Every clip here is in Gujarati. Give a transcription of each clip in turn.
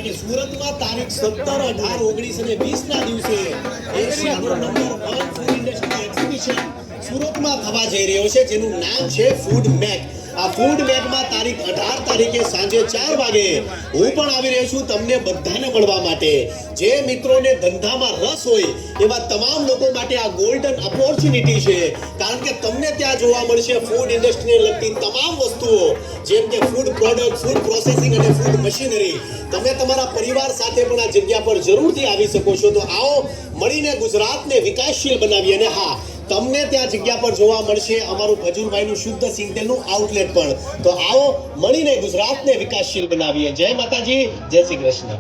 કારણ કે સુરતમાં તારીખ 17, 18, 19 અને 20 ના દિવસે એશિયાનો નંબર 1 ફૂડ ઇન્ડસ્ટ્રી એક્ઝિબિશન સુરતમાં થવા જઈ રહ્યો છે, જેનું નામ છે ફૂડ મેક। આ ફૂડ મેકમાં તારીખ 18 તારીખે સાંજે 4 વાગે હું પણ આવી રહ્યો છું તમને બધાને મળવા માટે। જે મિત્રોને ધંધામાં રસ હોય એવા તમામ લોકો માટે આ ગોલ્ડન ઓપોર્ચ્યુનિટી છે, કારણ કે તમને ત્યાં જોવા મળશે ફૂડ ઇન્ડસ્ટ્રીને લગતી તમામ વસ્તુઓ, જેમ કે ફૂડ પ્રોડક્ટ, ફૂડ પ્રોસેસિંગ અને ફૂડ મશીનરી। તમે તમારા પરિવાર સાથે પણ આ જગ્યા પર જરૂરથી આવી શકો છો। તો આવો મળીને ગુજરાતને વિકાસશીલ બનાવીએ। અને હા, તમને ત્યાં જગ્યા પર જોવા મળશે અમારું ખજૂરભાઈનું શુદ્ધ સિંગ તેલનું આઉટલેટ પણ। તો આવો મળીને ગુજરાતને વિકાસશીલ બનાવીએ। જય માતાજી, જય શ્રી કૃષ્ણ।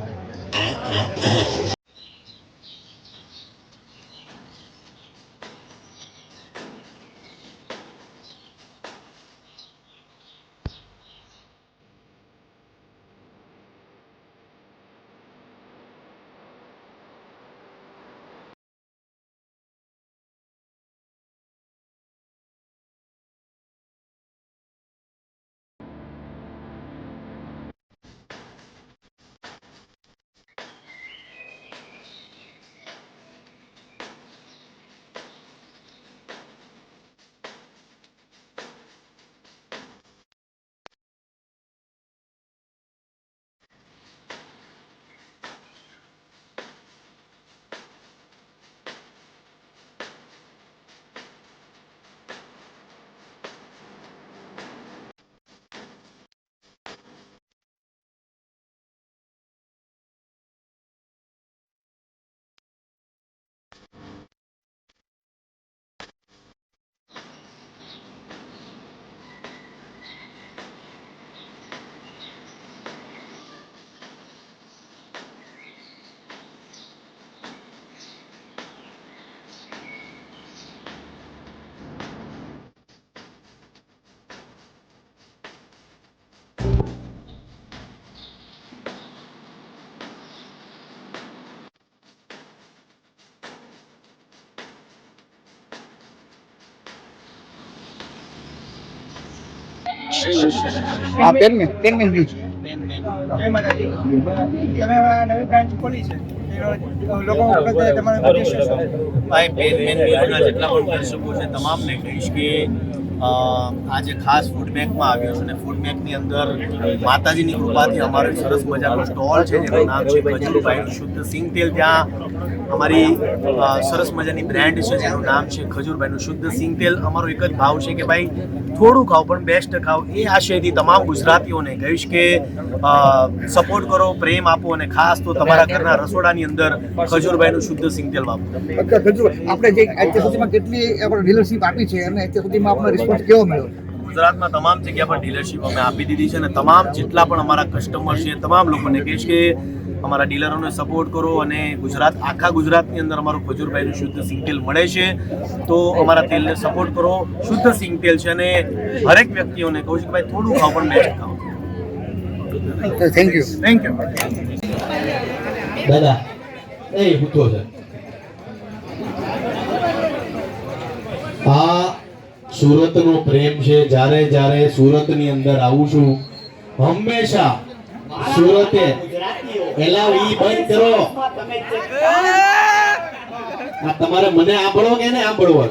તમામને કહીશ કે આજે ખાસ ફૂડ મેકમાં આવ્યો છું અને ફૂડ મેકની અંદર માતાજીની કૃપાથી અમારો એક સરસ મજાનો સ્ટોલ છે, જેનું નામ છે ખજૂરભાઈનું શુદ્ધ સિંગ તેલ। ત્યાં અમારી સરસ મજાની બ્રાન્ડ છે, જેનું નામ છે ખજૂરભાઈનું શુદ્ધ સિંગ તેલ। અમારો એક જ ભાવ છે કે ભાઈ થોડું ખાઓ પણ બેસ્ટ ખાઓ। એ આશયથી તમામ ગુજરાતીઓને કહીશ કે સપોર્ટ કરો, પ્રેમ આપો અને ખાસ તો તમારા ઘરના રસોડાની અંદર ખજૂરભાઈનું શુદ્ધ સિંગ તેલ વાપરો। આપણે જે અત્યાર સુધીમાં કેટલી આપણે ડીલરશીપ આપી છે અને અત્યાર સુધીમાં આપણો રિસ્પોન્સ કેવો મળ્યો? ગુજરાતમાં તમામ જગ્યા પર ડીલરશીપ અમે આપી દીધી છે અને તમામ જેટલા પણ અમારા કસ્ટમર છે તમામ લોકોને કહીશ કે અમારા ડીલરોને સપોર્ટ કરો અને આખા ગુજરાતની અંદર અમારું ખજૂરભાઈનું શુદ્ધ સિંગ તેલ મળે છે। તો અમારા તેલને સપોર્ટ કરો। શુદ્ધ સિંગ તેલ છે અને હરેક વ્યક્તિઓને કહું છું કે ભાઈ થોડું ખાઓ પણ બેસ્ટ ખાઓ। Thank you. દાદા એ પૂછો છે આ સુરતનો પ્રેમ છે। જ્યારે જ્યારે સુરતની અંદર આવું છું હંમેશા સુરતે એલા ઈ બંધ કરો। આ તમારે મને આંબળો કે ને આંબળવો,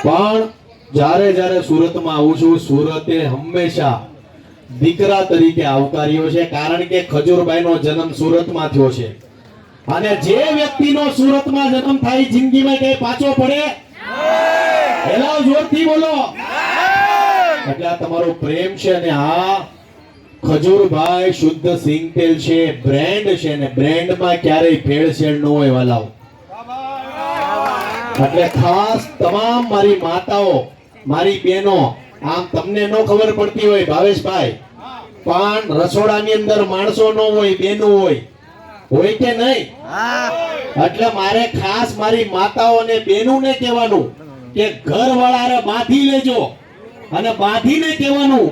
પણ જ્યારે જ્યારે સુરતમાં આવું છું સુરતે હંમેશા દીકરા તરીકે આવકાર્યો છે, કારણ કે ખજૂરભાઈનો જન્મ સુરતમાં થયો છે અને જે વ્યક્તિનો સુરતમાં જન્મ થાય જિંદગીમાં કઈ પાછો પડે? એલા જોરથી બોલો। એટલે આ તમારો પ્રેમ છે અને આ ખજૂરભાઈ શુદ્ધ સિંગ તેલ છે, બ્રાન્ડ છે ને બ્રાન્ડમાં ક્યારેય ભેળસેળ ન હોય વાલાઓ। એટલે ખાસ તમામ મારી માતાઓ, મારી બહેનો, આમ તમને ન ખબર પડતી હોય ભાવેશભાઈ, પણ રસોડાની અંદર માણસો ન હોય, બેનો હોય કે નહીં? એટલે મારે ખાસ મારી માતાઓ અને બહેનોને કહેવાનું કે ઘરવાળાને બાંધી લેજો અને બાંધીને કહેવાનું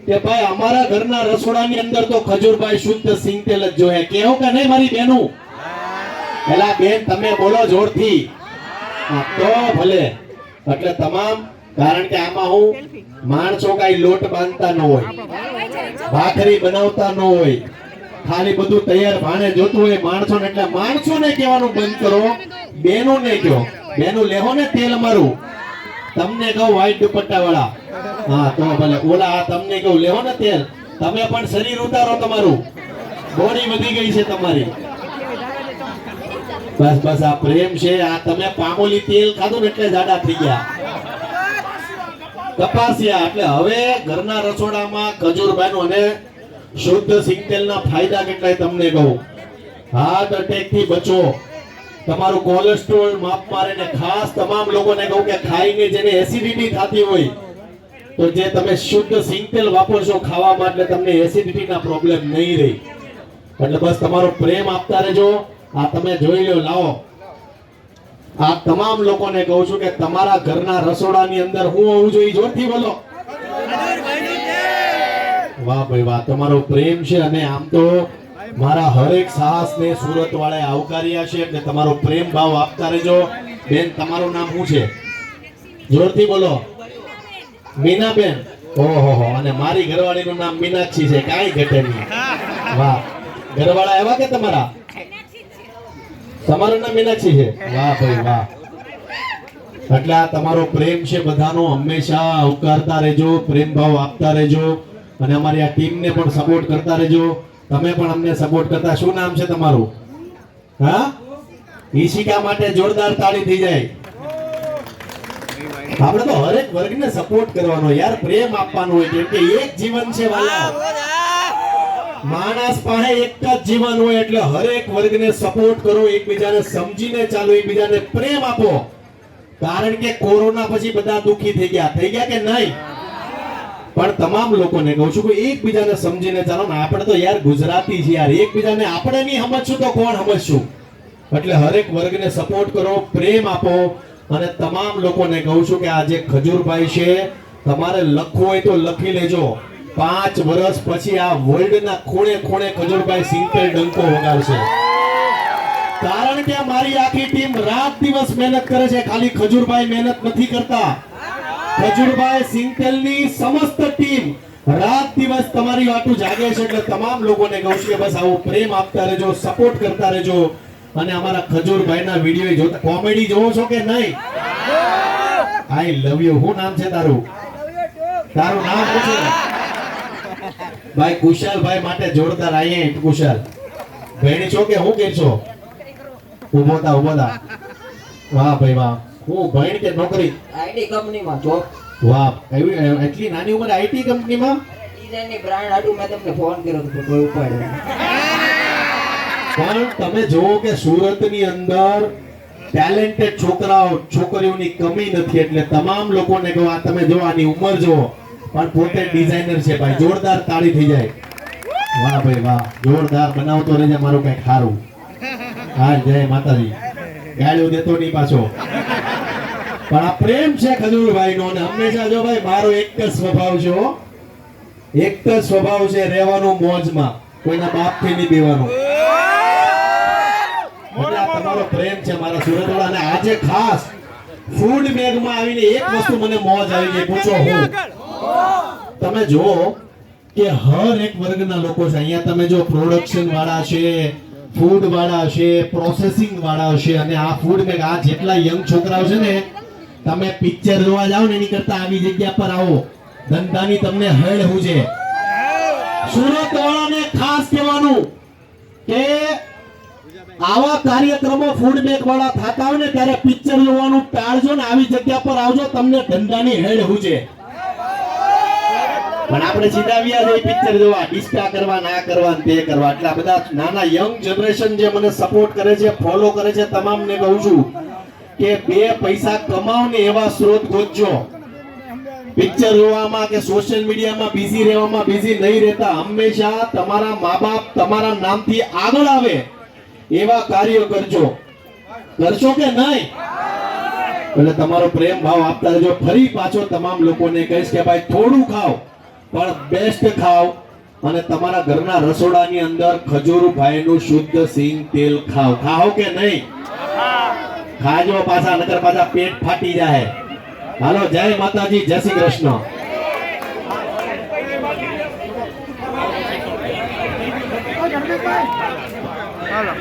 કે ભાઈ અમારા ઘરના રસોડાની અંદર તો ખજૂરભાઈ શુદ્ધ સિંગ તેલ જ જોઈએ। કેવું કે નહીં મારી બહેનો? પેલા બેન તમે બોલો જોરથી તો ભલે। એટલે તમામ, કારણ કે આમાં હું માણસો કઈ લોટ બાંધતા ન હોય, ભાખરી બનાવતા ન હોય, ખાલી બધું તૈયાર ભાણે જોતું હોય માણસોને, એટલે માણસોને કહેવાનું બંધ કરો, બેનોને કહો. બેનો લેહો ને તેલ અમારું. તમને કહું વ્હાઈટ દુપટ્ટા વાળા, હા તો ભલે ઓલા તમને કહું લેહો ને તેલ. તમે પણ શરીર ઉતારો, તમારું બોડી વધી ગઈ છે તમારી. બસ બસ આ પ્રેમ છે. આ તમે પામોલી તેલ ખાધું ને એટલે જાડા થઈ ગયા. કપાસિયા એટલે હવે ઘરના રસોડામાં ખજૂરભાઈનું અને શુદ્ધ સિંગતેલના ફાયદા કેટલાય તમને કહું. હાર્ટ એટેક થી બચો, તમારું કોલેસ્ટ્રોલ માપ મારે, ને ખાસ તમામ લોકોને કહું કે ખાઈને જેને એસિડિટી થતી હોય તો જે તમે શુદ્ધ સિંગતેલ વાપરશો ખાવામાં, એટલે તમને એસિડિટીના પ્રોબ્લેમ નહીં રહે. એટલે બસ તમારો પ્રેમ આપતા રહેજો. આ તમે જોઈ લો, લાવો. આ તમામ લોકોને કહું છું કે તમારા ઘરના રસોડાની અંદર હું હોવું જોઈએ, જોરથી બોલો. વાહ ભાઈ વાહ, તમારો પ્રેમ છે. અને આમ તો મારા હરેક સાહસને સુરત વાળાએ આવકાર્યા છે, એટલે તમારો પ્રેમ ભાવ આપતા રહેજો. બેન તમારું નામ શું છે? જોરથી બોલો. મીનાબેન. ઓહો, અને મારી ઘરવાળીનું નામ મીનાક્ષી છે, કાંઈ ઘટે નહીં. વાહ, ઘરવાળા આવ્યા કે તમારા? તમારું નામ મીનાક્ષી છે? વાહ ભાઈ વાહ. એટલે આ તમારો પ્રેમ છે બધાનો, હંમેશા આવકારતા રહેજો, પ્રેમ ભાવ આપતા રહેજો. અને અમારી આ ટીમને પણ સપોર્ટ કરતા રહેજો. તમે પણ અમને સપોર્ટ કરતા. શું નામ છે તમારું? હા, ઈશિકા માટે જોરદાર તાળી થઈ જાય. આપણે તો હરેક વર્ગને સપોર્ટ કરવાનો યાર, પ્રેમ આપવાનો હોય, કેમ કે એક જીવન છે વાલા. માણસ પાસે એક જ જીવન હોય, એટલે હરેક વર્ગને સપોર્ટ કરો, એકબીજાને સમજીને ચાલો, એકબીજાને પ્રેમ આપો. કારણ કે કોરોના પછી બધા દુખી થઈ ગયા કે નહીં? પણ તમામ લોકોને કહું છું કે એકબીજાને સમજીને ચાલો ને. આપણે તો યાર ગુજરાતી છે યાર, એકબીજાને આપણે નહીં સમજશું તો કોણ સમજશું? એટલે હરેક વર્ગને સપોર્ટ કરો, પ્રેમ આપો. અને તમામ લોકોને કહું છું કે આ જે ખજૂરભાઈ છે, તમારે લખવું હોય તો લખી લેજો. 5 વર્ષ પછી આ વર્લ્ડના ખૂણે ખૂણે ખજૂરભાઈ સિંગતેલ ડંકો વગાડશે. કારણ કે મારી આખી ટીમ રાત દિવસ મહેનત કરે છે, ખાલી ખજૂરભાઈ મહેનત નથી કરતા. ખજૂરભાઈ સિંગતેલની સમસ્ત ટીમ રાત દિવસ તમારી વાટું જાગે છે. એટલે તમામ લોકોને કહું છું કે બસ આવો પ્રેમ આપતા રહેજો, સપોર્ટ કરતા રહેજો. અને અમારા ખજૂરભાઈના વિડીયો જોતા. કોમેડી જોવો છો કે નહીં? આઈ લવ યુ. શું નામ છે તારું? તારું નામ શું છે? ભાઈ કુશાલભાઈ માટે જોરદાર. અહીંયા કુશાલ ભેણી છો કે હું કે છો? ઉભો થા, ઉભો થા. વાહ ભાઈ વાહ. હું ભણ કે નોકરી? આઈટી કંપનીમાં જોબ. વાહ, એટલી નાની ઉંમરે આઈટી કંપનીમાં? ડિઝાઇનની બ્રાન્ડ આડું મેં તમને ફોન કર્યો તો કોઈ ઉપાડ્યો. પણ તમે જોવો કે સુરતની અંદર ટેલેન્ટેડ છોકરાઓ છોકરીઓની કમી નથી. એટલે તમામ લોકોને કહો, આ તમે જો આની ઉંમર જુઓ, પણ પોતે ડિઝાઇનર છે ભાઈ. જોરદાર તાળી થઈ જાય. વાહ ભાઈ વાહ, જોરદાર. બનાવતો રહેજે મારું કઈ ખારું. હા, જય માતાજી. ગાળ્યો દેતો નહીં પાછો. પણ આ પ્રેમ છે ખજૂરભાઈનો. અને હંમેશા જો ભાઈ મારો એક જ સ્વભાવ છે, એક જ સ્વભાવ છે, રહેવાનું મોજમાં, કોઈના બાપથી નહીં પીવાનું. એટલે આ તમારો પ્રેમ છે મારા સુરતવાળા. અને આજે ખાસ ફૂડ બેગમાં આવીને એક વસ્તુ મને મોજ આવી ગઈ. પૂછો હું? તમે જો કે હર એક વર્ગના લોકો છે અહીંયા. તમે જો પ્રોડક્શન વાળા છે, ફૂડ વાળા છે, પ્રોસેસિંગ વાળા છે. અને આ ફૂડ બેગ, આ જેટલા યંગ છોકરાઓ છે ને, તમે પિક્ચર જોવા જાઓ ને એની કરતા આવી જગ્યા પર આવો. ધંધાની તમને હળ હું છે. સુરત વાળાને ખાસ કહેવાનું કે આવા કાર્યક્રમો ફૂડ બેગ વાળા થતા હોય ને ત્યારે પિક્ચર જોવાનું ટાળજો ને આવી જગ્યા પર આવજો. તમને ધંધાની હેડ હું છે. પણ આપણે સીધા વ્યા જઈ પિક્ચર જોવા, ડિસ્કા કરવા, ના કરવા, તે કરવા. એટલે બધા નાના યંગ જનરેશન જે મને સપોર્ટ કરે છે, ફોલો કરે છે, તમામને કહું છું કે 2 પૈસા કમાવ ને એવા સ્ત્રોત ગોતજો. પિક્ચર જોવામાં કે સોશિયલ મીડિયામાં બિઝી રહેવામાં બિઝી નહીં રહેતા. હંમેશા તમારા મા બાપ તમારા નામથી આગળ આવે એવા કાર્યો કરજો. કરશો કે નહીં? એટલે તમારો પ્રેમ ભાવ આપતા રહેજો. ફરી પાછો તમામ લોકોને કહીશ કે ભાઈ થોડું ખાઓ પણ બેસ્ટ ખાઓ. અને તમારા ઘરના રસોડાની અંદર ખજૂરભાઈનું શુદ્ધ સિંગતેલ ખાઓ. ખાઓ કે નહીં? ખાજો પાછા, નકર પાછા પેટ ફાટી જાય. હાલો, જય માતાજી, જય શ્રી કૃષ્ણ. હાલો